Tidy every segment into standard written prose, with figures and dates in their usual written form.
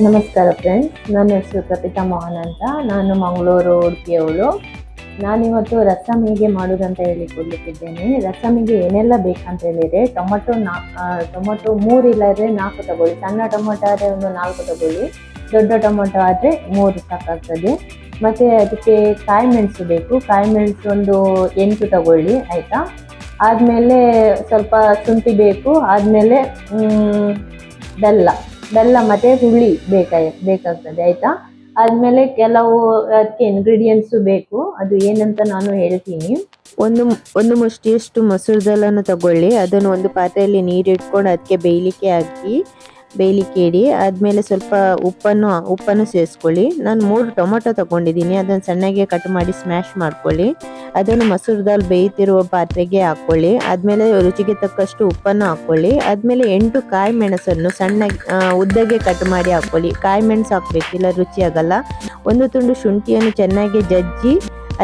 ನಮಸ್ಕಾರ ಫ್ರೆಂಡ್ಸ್, ನನ್ನ ಹೆಸರು ಪ್ರತಿತಾ ಮೋಹನ್ ಅಂತ. ನಾನು ಮಂಗಳೂರು ಉಡುಪಿಯವಳು. ನಾನಿವತ್ತು ರಸಮ್ ಹೇಗೆ ಮಾಡೋದಂತ ಹೇಳಿಕೊಡ್ಲಿಕ್ಕಿದ್ದೇನೆ. ರಸಮಿಗೆ ಏನೆಲ್ಲ ಬೇಕಂತ ಹೇಳಿದರೆ, ಟೊಮೊಟೊ 3 ಇಲ್ಲದ್ರೆ 4 ತಗೊಳ್ಳಿ. ಸಣ್ಣ ಟೊಮೊಟೊ ಆದರೆ ಒಂದು 4 ತಗೊಳ್ಳಿ, ದೊಡ್ಡ ಟೊಮೊಟೊ ಆದರೆ 3 ಸಾಕಾಗ್ತದೆ. ಮತ್ತು ಅದಕ್ಕೆ ಕಾಯಿ ಮೆಣಸು ಬೇಕು. ಕಾಯಿ ಮೆಣಸು ಒಂದು 8 ತಗೊಳ್ಳಿ, ಆಯಿತಾ. ಆದಮೇಲೆ ಸ್ವಲ್ಪ ಶುಂಠಿ ಬೇಕು. ಆದಮೇಲೆ ಬೆಲ್ಲ ಮತ್ತು ಹುಳಿ ಬೇಕಾಗ್ತದೆ, ಆಯಿತಾ. ಆದಮೇಲೆ ಕೆಲವು ಅದಕ್ಕೆ ಇಂಗ್ರೀಡಿಯೆಂಟ್ಸು ಬೇಕು. ಅದು ಏನಂತ ನಾನು ಹೇಳ್ತೀನಿ. ಒಂದು ಮುಷ್ಟಿಯಷ್ಟು ಮಸೂರ್ ದಾಲನ್ನು ತಗೊಳ್ಳಿ. ಅದನ್ನು ಒಂದು ಪಾತ್ರೆಯಲ್ಲಿ ನೀರಿಟ್ಕೊಂಡು ಅದಕ್ಕೆ ಬೇಯಲಿಕ್ಕೆ ಇಡಿ. ಆದಮೇಲೆ ಸ್ವಲ್ಪ ಉಪ್ಪನ್ನು ಸೇರಿಸ್ಕೊಳ್ಳಿ. ನಾನು 3 ಟೊಮೊಟೊ ತಗೊಂಡಿದ್ದೀನಿ. ಅದನ್ನು ಸಣ್ಣಗೆ ಕಟ್ ಮಾಡಿ ಸ್ಮ್ಯಾಶ್ ಮಾಡ್ಕೊಳ್ಳಿ. ಅದನ್ನು ಮಸೂರ್ ದಾಲ್ ಬೇಯ್ತಿರುವ ಪಾತ್ರೆಗೆ ಹಾಕ್ಕೊಳ್ಳಿ. ಆದಮೇಲೆ ರುಚಿಗೆ ತಕ್ಕಷ್ಟು ಉಪ್ಪನ್ನು ಹಾಕ್ಕೊಳ್ಳಿ. ಆದಮೇಲೆ 8 ಕಾಯಿ ಮೆಣಸನ್ನು ಉದ್ದಗೆ ಕಟ್ ಮಾಡಿ ಹಾಕ್ಕೊಳ್ಳಿ. ಕಾಯಿ ಮೆಣಸು ಹಾಕಬೇಕು, ಇಲ್ಲ ರುಚಿ ಆಗಲ್ಲ. ಒಂದು ತುಂಡು ಶುಂಠಿಯನ್ನು ಚೆನ್ನಾಗಿ ಜಜ್ಜಿ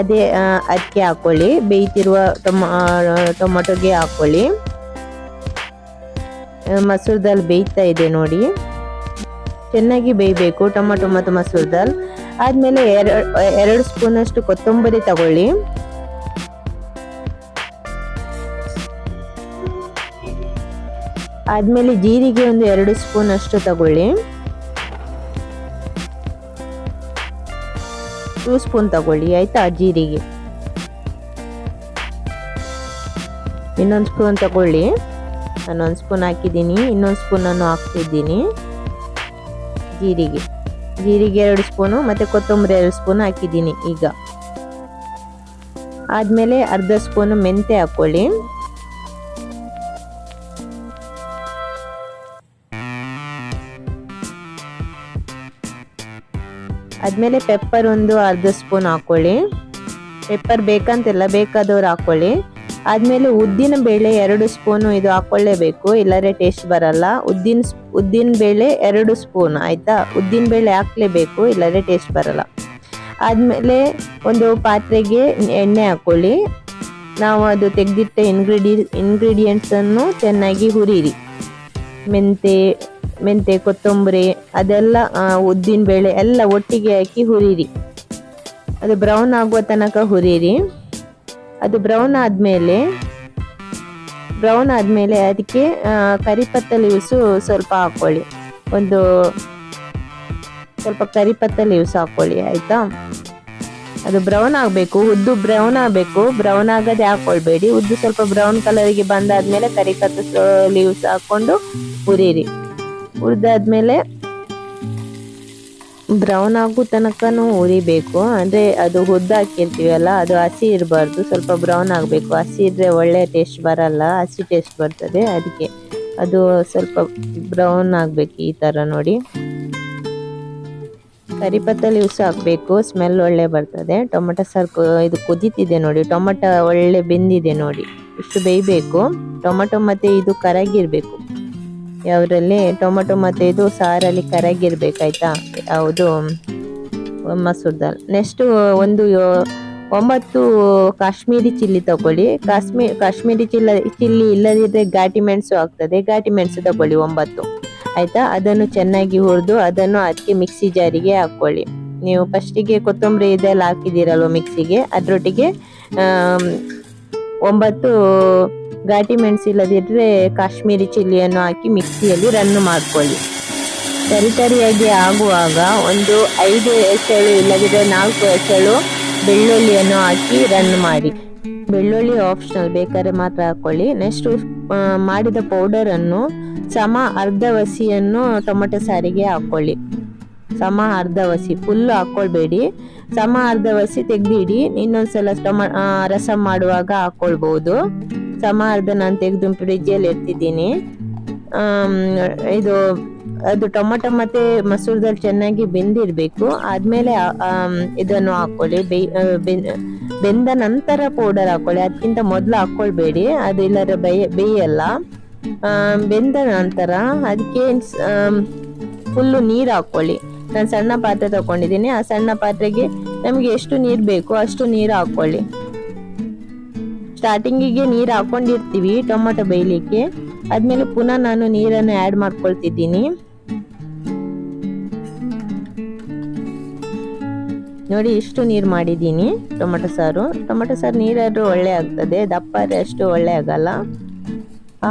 ಅದಕ್ಕೆ ಹಾಕ್ಕೊಳ್ಳಿ. ಬೇಯ್ತಿರುವ ಟೊಮೊಟೊಗೆ ಹಾಕ್ಕೊಳ್ಳಿ. ಮಸೂರ್ ದಾಲ್ ಬೇಯ್ತಾ ಇದೆ ನೋಡಿ, ಚೆನ್ನಾಗಿ ಬೇಯಬೇಕು ಟೊಮೊಟೊ ಮತ್ತು ಮಸೂರ್ ದಾಲ್. ಆದಮೇಲೆ 2 ಸ್ಪೂನಷ್ಟು ಕೊತ್ತಂಬರಿ ತಗೊಳ್ಳಿ. ಆದಮೇಲೆ ಜೀರಿಗೆ ಒಂದು 2 ಸ್ಪೂನಷ್ಟು ತಗೊಳ್ಳಿ. 2 ಸ್ಪೂನ್ ತಗೊಳ್ಳಿ, ಆಯಿತಾ. ಜೀರಿಗೆ ಇನ್ನೊಂದು ಸ್ಪೂನ್ ತಗೊಳ್ಳಿ. ನಾನು 1 ಸ್ಪೂನ್ ಹಾಕಿದ್ದೀನಿ, ಇನ್ನೊಂದು ಸ್ಪೂನನ್ನು ಹಾಕ್ತಿದ್ದೀನಿ. ಜೀರಿಗೆ 2 ಸ್ಪೂನು ಮತ್ತು ಕೊತ್ತಂಬರಿ 2 ಸ್ಪೂನ್ ಹಾಕಿದ್ದೀನಿ ಈಗ. ಆದಮೇಲೆ ಅರ್ಧ ಸ್ಪೂನು ಮೆಂತ್ಯ ಹಾಕ್ಕೊಳ್ಳಿ. ಆದಮೇಲೆ ಪೆಪ್ಪರ್ ಒಂದು ಅರ್ಧ ಸ್ಪೂನ್ ಹಾಕ್ಕೊಳ್ಳಿ. ಪೆಪ್ಪರ್ ಬೇಕಂತಿಲ್ಲ, ಬೇಕಾದವ್ರು ಹಾಕ್ಕೊಳ್ಳಿ. ಆದಮೇಲೆ ಉದ್ದಿನ ಬೇಳೆ 2 ಸ್ಪೂನು ಇದು ಹಾಕ್ಕೊಳ್ಳೇಬೇಕು, ಇಲ್ಲರೆ ಟೇಸ್ಟ್ ಬರಲ್ಲ. ಉದ್ದಿನ ಬೇಳೆ 2 ಸ್ಪೂನ್, ಆಯಿತಾ. ಉದ್ದಿನ ಬೇಳೆ ಹಾಕ್ಲೇಬೇಕು, ಇಲ್ಲರೆ ಟೇಸ್ಟ್ ಬರಲ್ಲ. ಆದಮೇಲೆ ಒಂದು ಪಾತ್ರೆಗೆ ಎಣ್ಣೆ ಹಾಕ್ಕೊಳ್ಳಿ. ನಾವು ಅದು ತೆಗೆದಿಟ್ಟ ಇಂಗ್ರೀಡಿಯೆಂಟ್ಸನ್ನು ಚೆನ್ನಾಗಿ ಹುರಿಯಿರಿ. ಮೆಂತೆ, ಕೊತ್ತಂಬರಿ ಅದೆಲ್ಲ, ಉದ್ದಿನ ಬೇಳೆ ಎಲ್ಲ ಒಟ್ಟಿಗೆ ಹಾಕಿ ಹುರಿಯಿರಿ. ಅದು ಬ್ರೌನ್ ಆಗುವ ತನಕ ಹುರಿಯಿರಿ. ಅದು ಬ್ರೌನ್ ಆದಮೇಲೆ ಅದಕ್ಕೆ ಕರಿಪತ್ತ ಲೀವ್ಸು ಸ್ವಲ್ಪ ಹಾಕ್ಕೊಳ್ಳಿ. ಸ್ವಲ್ಪ ಕರಿಪತ್ತ ಲೀವ್ಸ್ ಹಾಕ್ಕೊಳ್ಳಿ, ಆಯಿತಾ. ಅದು ಬ್ರೌನ್ ಆಗಬೇಕು, ಉದ್ದು ಬ್ರೌನ್ ಆಗಬೇಕು. ಬ್ರೌನ್ ಆಗದೆ ಹಾಕ್ಕೊಳ್ಬೇಡಿ. ಉದ್ದು ಸ್ವಲ್ಪ ಬ್ರೌನ್ ಕಲರಿಗೆ ಬಂದಾದ್ಮೇಲೆ ಕರಿಪತ್ತ ಲೀವ್ಸ್ ಹಾಕ್ಕೊಂಡು ಹುರಿಯಿರಿ. ಹುರಿದಾದ್ಮೇಲೆ ಬ್ರೌನ್ ಆಗೋ ತನಕನೂ ಹುರಿಬೇಕು. ಅಂದರೆ ಅದು ಉದ್ದು ಹಾಕಿರ್ತೀವಲ್ಲ, ಅದು ಹಸಿ ಇರಬಾರ್ದು, ಸ್ವಲ್ಪ ಬ್ರೌನ್ ಆಗಬೇಕು. ಹಸಿ ಇದ್ದರೆ ಒಳ್ಳೆ ಟೇಸ್ಟ್ ಬರಲ್ಲ, ಹಸಿ ಟೇಸ್ಟ್ ಬರ್ತದೆ. ಅದಕ್ಕೆ ಅದು ಸ್ವಲ್ಪ ಬ್ರೌನ್ ಆಗಬೇಕು, ಈ ಥರ ನೋಡಿ. ಕರಿಪತ್ತ ಲೀವ್ಸ್ ಹಾಕಬೇಕು, ಸ್ಮೆಲ್ ಒಳ್ಳೆ ಬರ್ತದೆ. ಟೊಮೊಟೊ ಸಾರು ಇದು ಕುದೀತಿದೆ ನೋಡಿ, ಟೊಮೊಟೊ ಒಳ್ಳೆ ಬೆಂದಿದೆ ನೋಡಿ. ಇಷ್ಟು ಬೇಯಬೇಕು. ಟೊಮೊಟೊ ಮತ್ತು ಇದು ಕರಗಿರಬೇಕು. ಯಾವುದ್ರಲ್ಲಿ ಟೊಮೊಟೊ ಮತ್ತು ಇದು ಸಾರಲ್ಲಿ ಕರಗಿರ್ಬೇಕಾಯ್ತಾ. ಯಾವುದು ಮಸೂರ್ ದಾಲ್. ನೆಕ್ಸ್ಟು 9 ಕಾಶ್ಮೀರಿ ಚಿಲ್ಲಿ ತಗೊಳ್ಳಿ. ಕಾಶ್ಮೀರಿ ಚಿಲ್ಲಿ ಇಲ್ಲದಿದ್ದರೆ ಘಾಟಿ ಮೆಣಸು ಆಗ್ತದೆ. ಘಾಟಿ ಮೆಣಸು ತಗೊಳ್ಳಿ 9, ಆಯಿತಾ. ಅದನ್ನು ಚೆನ್ನಾಗಿ ಹುರಿದು ಅದನ್ನು ಅದಕ್ಕೆ ಮಿಕ್ಸಿ ಜಾರಿಗೆ ಹಾಕ್ಕೊಳ್ಳಿ. ನೀವು ಫಸ್ಟಿಗೆ ಕೊತ್ತಂಬರಿ ಇದೆಲ್ಲ ಹಾಕಿದ್ದೀರಲ್ವ ಮಿಕ್ಸಿಗೆ, ಅದರೊಟ್ಟಿಗೆ 9 ಘಾಟಿ ಮೆಣಸು ಇಲ್ಲದಿದ್ದರೆ ಕಾಶ್ಮೀರಿ ಚಿಲ್ಲಿಯನ್ನು ಹಾಕಿ ಮಿಕ್ಸಿಯಲ್ಲಿ ರನ್ ಮಾಡ್ಕೊಳ್ಳಿ. ತರಿಯಾಗಿ ಆಗುವಾಗ ಒಂದು 5 ಎಸಳು ಇಲ್ಲದಿದ್ದರೆ 4 ಎಸಳು ಬೆಳ್ಳುಳ್ಳಿಯನ್ನು ಹಾಕಿ ರನ್ ಮಾಡಿ. ಬೆಳ್ಳುಳ್ಳಿ ಆಪ್ಷನಲ್, ಬೇಕಾದ್ರೆ ಮಾತ್ರ ಹಾಕ್ಕೊಳ್ಳಿ. ನೆಕ್ಸ್ಟು ಮಾಡಿದ ಪೌಡರನ್ನು ಅರ್ಧ ವಸಿಯನ್ನು ಟೊಮೊಟೊ ಸಾರಿಗೆ ಹಾಕ್ಕೊಳ್ಳಿ. ಅರ್ಧ ವಸಿ, ಫುಲ್ಲು ಹಾಕ್ಕೊಳ್ಬೇಡಿ. ಅರ್ಧ ವಸಿ ತೆಗೆದಿಡಿ. ಇನ್ನೊಂದ್ಸಲ ರಸಮ್ ಮಾಡುವಾಗ ಹಾಕ್ಕೊಳ್ಬೋದು. ಅರ್ಧ ನಾನು ತೆಗೆದು ಫ್ರಿಜ್ಜಲ್ಲಿ ಇಡ್ತಿದ್ದೀನಿ. ಅದು ಟೊಮೊಟೊ ಮತ್ತು ಮಸೂರ್ ದಾಲ್ ಚೆನ್ನಾಗಿ ಬೆಂದಿರಬೇಕು. ಆದಮೇಲೆ ಇದನ್ನು ಹಾಕ್ಕೊಳ್ಳಿ. ಬೆಂದ ನಂತರ ಪೌಡರ್ ಹಾಕ್ಕೊಳ್ಳಿ, ಅದಕ್ಕಿಂತ ಮೊದಲು ಹಾಕ್ಕೊಳ್ಬೇಡಿ, ಅದು ಇಲ್ಲದ್ರೆ ಬೇಯಲ್ಲ. ಬೆಂದ ನಂತರ ಅದಕ್ಕೆ ಫುಲ್ಲು ನೀರು ಹಾಕ್ಕೊಳ್ಳಿ. ನಾನು ಸಣ್ಣ ಪಾತ್ರೆ ತಗೊಂಡಿದ್ದೀನಿ. ಆ ಸಣ್ಣ ಪಾತ್ರೆಗೆ ನಮಗೆ ಎಷ್ಟು ನೀರು ಬೇಕು ಅಷ್ಟು ನೀರು ಹಾಕ್ಕೊಳ್ಳಿ. ಸ್ಟಾರ್ಟಿಂಗಿಗೆ ನೀರು ಹಾಕೊಂಡಿರ್ತೀವಿ ಟೊಮೊಟೊ ಬೇಯಲಿಕ್ಕೆ. ಆದಮೇಲೆ ಪುನಃ ನಾನು ನೀರನ್ನು ಆ್ಯಡ್ ಮಾಡ್ಕೊಳ್ತಿದ್ದೀನಿ. ನೋಡಿ ಇಷ್ಟು ನೀರು ಮಾಡಿದ್ದೀನಿ ಟೊಮೆಟೊ ಸಾರು ನೀರಾದ್ರೂ ಒಳ್ಳೆ ಆಗ್ತದೆ, ದಪ್ಪಾರೆ ಅಷ್ಟು ಒಳ್ಳೆ ಆಗಲ್ಲ.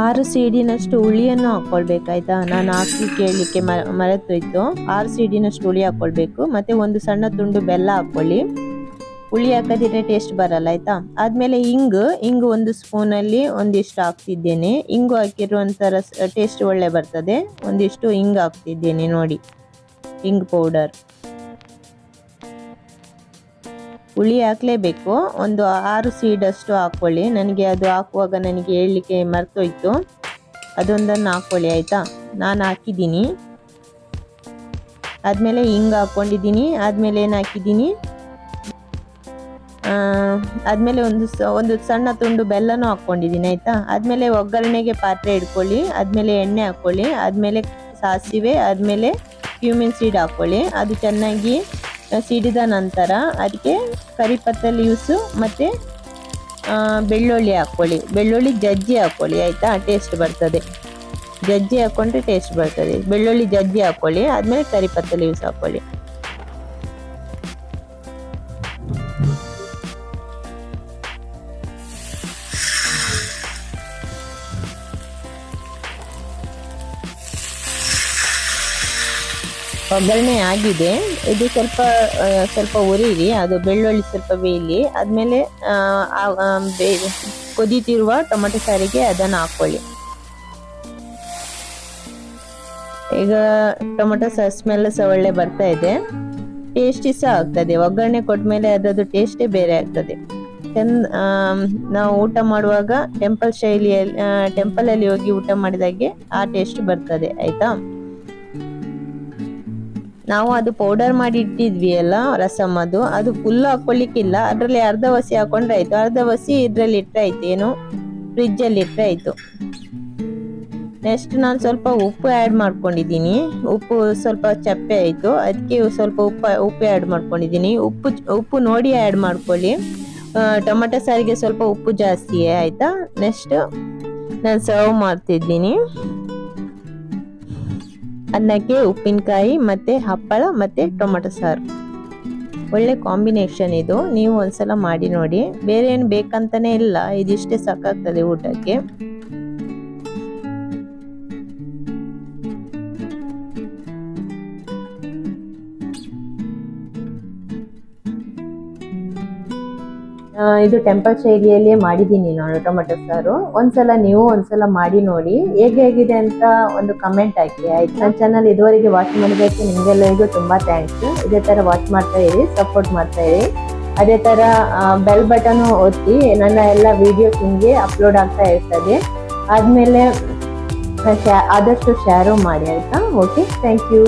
6 ಸೀಡಿನಷ್ಟು ಹುಳಿಯನ್ನು ಹಾಕೊಳ್ಬೇಕಾಯ್ತಾ. ನಾನು ಹಾಕಿ ಕೇಳಲಿಕ್ಕೆ ಮರೆತೋಯ್ತು. 6 ಸೀಡಿನಷ್ಟು ಹುಳಿ ಹಾಕೊಳ್ಬೇಕು, ಮತ್ತೆ ಒಂದು ಸಣ್ಣ ತುಂಡು ಬೆಲ್ಲ ಹಾಕೊಳ್ಳಿ. ಹುಳಿ ಹಾಕದಿದ್ರೆ ಟೇಸ್ಟ್ ಬರಲ್ಲ ಆಯ್ತಾ. ಆದ್ಮೇಲೆ ಹಿಂಗು 1 ಸ್ಪೂನಲ್ಲಿ ಒಂದಿಷ್ಟು ಹಾಕ್ತಿದ್ದೇನೆ. ಹಿಂಗು ಹಾಕಿರೋ ಒಂಥರ ಟೇಸ್ಟ್ ಒಳ್ಳೆ ಬರ್ತದೆ. ಒಂದಿಷ್ಟು ಹಿಂಗು ಹಾಕ್ತಿದ್ದೇನೆ ನೋಡಿ, ಹಿಂಗ್ ಪೌಡರ್. ಹುಳಿ ಹಾಕ್ಲೇಬೇಕು. ಒಂದು 6 ಸೀಡಷ್ಟು ಹಾಕ್ಕೊಳ್ಳಿ. ನನಗೆ ಅದು ಹಾಕುವಾಗ ನನಗೆ ಹೇಳಲಿಕ್ಕೆ ಮರ್ತೋಯ್ತು, ಅದೊಂದನ್ನು ಹಾಕ್ಕೊಳ್ಳಿ ಆಯಿತಾ. ನಾನು ಹಾಕಿದ್ದೀನಿ. ಆದಮೇಲೆ ಹಿಂಗೆ ಹಾಕ್ಕೊಂಡಿದ್ದೀನಿ. ಆದಮೇಲೆ ಏನು ಹಾಕಿದ್ದೀನಿ, ಆದಮೇಲೆ ಒಂದು ಸಣ್ಣ ತುಂಡು ಬೆಲ್ಲನೂ ಹಾಕ್ಕೊಂಡಿದ್ದೀನಿ ಆಯಿತಾ. ಆದಮೇಲೆ ಒಗ್ಗರಣೆಗೆ ಪಾತ್ರೆ ಇಟ್ಕೊಳ್ಳಿ. ಆದಮೇಲೆ ಎಣ್ಣೆ ಹಾಕ್ಕೊಳ್ಳಿ. ಆದಮೇಲೆ ಸಾಸಿವೆ, ಆದಮೇಲೆ ಕ್ಯೂಮಿನ್ ಸೀಡ್ ಹಾಕ್ಕೊಳ್ಳಿ. ಅದು ಚೆನ್ನಾಗಿ ಸಿಡಿದ ನಂತರ ಅದಕ್ಕೆ ಕರಿಪತ್ತ ಲೀವ್ಸು ಮತ್ತು ಬೆಳ್ಳುಳ್ಳಿ ಹಾಕ್ಕೊಳ್ಳಿ. ಬೆಳ್ಳುಳ್ಳಿ ಜಜ್ಜಿ ಹಾಕ್ಕೊಳ್ಳಿ ಆಯಿತಾ, ಟೇಸ್ಟ್ ಬರ್ತದೆ. ಜಜ್ಜಿ ಹಾಕ್ಕೊಂಡ್ರೆ ಟೇಸ್ಟ್ ಬರ್ತದೆ. ಬೆಳ್ಳುಳ್ಳಿ ಜಜ್ಜಿ ಹಾಕ್ಕೊಳ್ಳಿ. ಆದಮೇಲೆ ಕರಿಪತ್ತ ಲೀವ್ಸ್ ಹಾಕ್ಕೊಳ್ಳಿ. ಒಗ್ಗರಣೆ ಆಗಿದೆ. ಇದು ಸ್ವಲ್ಪ ಉರಿರಿ, ಅದು ಬೆಳ್ಳುಳ್ಳಿ ಸ್ವಲ್ಪ ಬೇಯಲಿ. ಆದಮೇಲೆ ಕುದೀತಿರುವ ಟೊಮೆಟೊ ಸಾರಿಗೆ ಅದನ್ನು ಹಾಕ್ಕೊಳ್ಳಿ. ಈಗ ಟೊಮೆಟೊ ಸ್ಮೆಲ್ ಸಹ ಒಳ್ಳೆ ಬರ್ತಾ ಇದೆ, ಟೇಸ್ಟಿ ಸಹ ಆಗ್ತದೆ. ಒಗ್ಗರಣೆ ಕೊಟ್ಮೇಲೆ ಅದರದ್ದು ಟೇಸ್ಟೇ ಬೇರೆ ಆಗ್ತದೆ. ನಾವು ಊಟ ಮಾಡುವಾಗ ಟೆಂಪಲಲ್ಲಿ ಹೋಗಿ ಊಟ ಮಾಡಿದಾಗೆ ಆ ಟೇಸ್ಟ್ ಬರ್ತದೆ ಆಯಿತಾ. ನಾವು ಅದು ಪೌಡರ್ ಮಾಡಿ ಇಟ್ಟಿದ್ವಿ ಅಲ್ಲ ರಸಮ್, ಅದು ಫುಲ್ ಹಾಕ್ಕೊಳ್ಳಿಕ್ಕಿಲ್ಲ. ಅದರಲ್ಲಿ ಅರ್ಧ ವಸಿ ಹಾಕೊಂಡ್ರೆ ಆಯ್ತು. ಅರ್ಧ ವಸಿ ಇದ್ರಲ್ಲಿ ಇಟ್ಟರೆ ಆಯ್ತು, ಏನು ಫ್ರಿಜ್ಜಲ್ಲಿ ಇಟ್ಟರೆ ಆಯ್ತು. ನೆಕ್ಸ್ಟ್ ನಾನು ಸ್ವಲ್ಪ ಉಪ್ಪು ಆ್ಯಡ್ ಮಾಡ್ಕೊಂಡಿದ್ದೀನಿ. ಉಪ್ಪು ಸ್ವಲ್ಪ ಚಪ್ಪೆ ಆಯಿತು, ಅದಕ್ಕೆ ಸ್ವಲ್ಪ ಉಪ್ಪು ಆ್ಯಡ್ ಮಾಡ್ಕೊಂಡಿದ್ದೀನಿ. ಉಪ್ಪು ನೋಡಿ ಆ್ಯಡ್ ಮಾಡ್ಕೊಳ್ಳಿ. ಟೊಮೆಟೊ ಸಾರಿಗೆ ಸ್ವಲ್ಪ ಉಪ್ಪು ಜಾಸ್ತಿಯೇ ಆಯಿತಾ. ನೆಕ್ಸ್ಟ್ ನಾನು ಸರ್ವ್ ಮಾಡ್ತಿದ್ದೀನಿ. ಅನ್ನಕ್ಕೆ ಉಪ್ಪಿನಕಾಯಿ ಮತ್ತು ಹಪ್ಪಳ ಮತ್ತು ಟೊಮೆಟೊ ಸಾರು ಒಳ್ಳೆ ಕಾಂಬಿನೇಷನ್ ಇದು. ನೀವು ಒಂದ್ಸಲ ಮಾಡಿ ನೋಡಿ. ಬೇರೆ ಏನು ಬೇಕಂತಲೇ ಇಲ್ಲ, ಇದಿಷ್ಟೇ ಸಾಕಾಗ್ತದೆ ಊಟಕ್ಕೆ. ಇದು ಟೆಂಪಲ್ ಶೈಲಿಯಲ್ಲಿಯೇ ಮಾಡಿದ್ದೀನಿ ನಾನು ಟೊಮೆಟೊ ಸಾರು. ಒಂದ್ಸಲ ಮಾಡಿ ನೋಡಿ, ಹೇಗಿದೆ ಅಂತ ಒಂದು ಕಮೆಂಟ್ ಹಾಕಿ ಆಯ್ತು. ನನ್ನ ಚಾನಲ್ ಇದುವರೆಗೆ ವಾಚ್ ಮಾಡಿದ್ದಕ್ಕೆ ನಿಮಗೆಲ್ಲರಿಗೂ ತುಂಬ ಥ್ಯಾಂಕ್ಸ್. ಇದೇ ಥರ ವಾಚ್ ಮಾಡ್ತಾ ಇರಿ, ಸಪೋರ್ಟ್ ಮಾಡ್ತಾ ಇರಿ. ಅದೇ ಥರ ಬೆಲ್ ಬಟನ್ ಒತ್ತಿ, ನನ್ನ ಎಲ್ಲ ವಿಡಿಯೋಸ್ ನಿಮಗೆ ಅಪ್ಲೋಡ್ ಆಗ್ತಾ ಇರ್ತದೆ. ಆದಮೇಲೆ ಆದಷ್ಟು ಶೇರು ಮಾಡಿ ಆಯಿತಾ. Okay, thank you.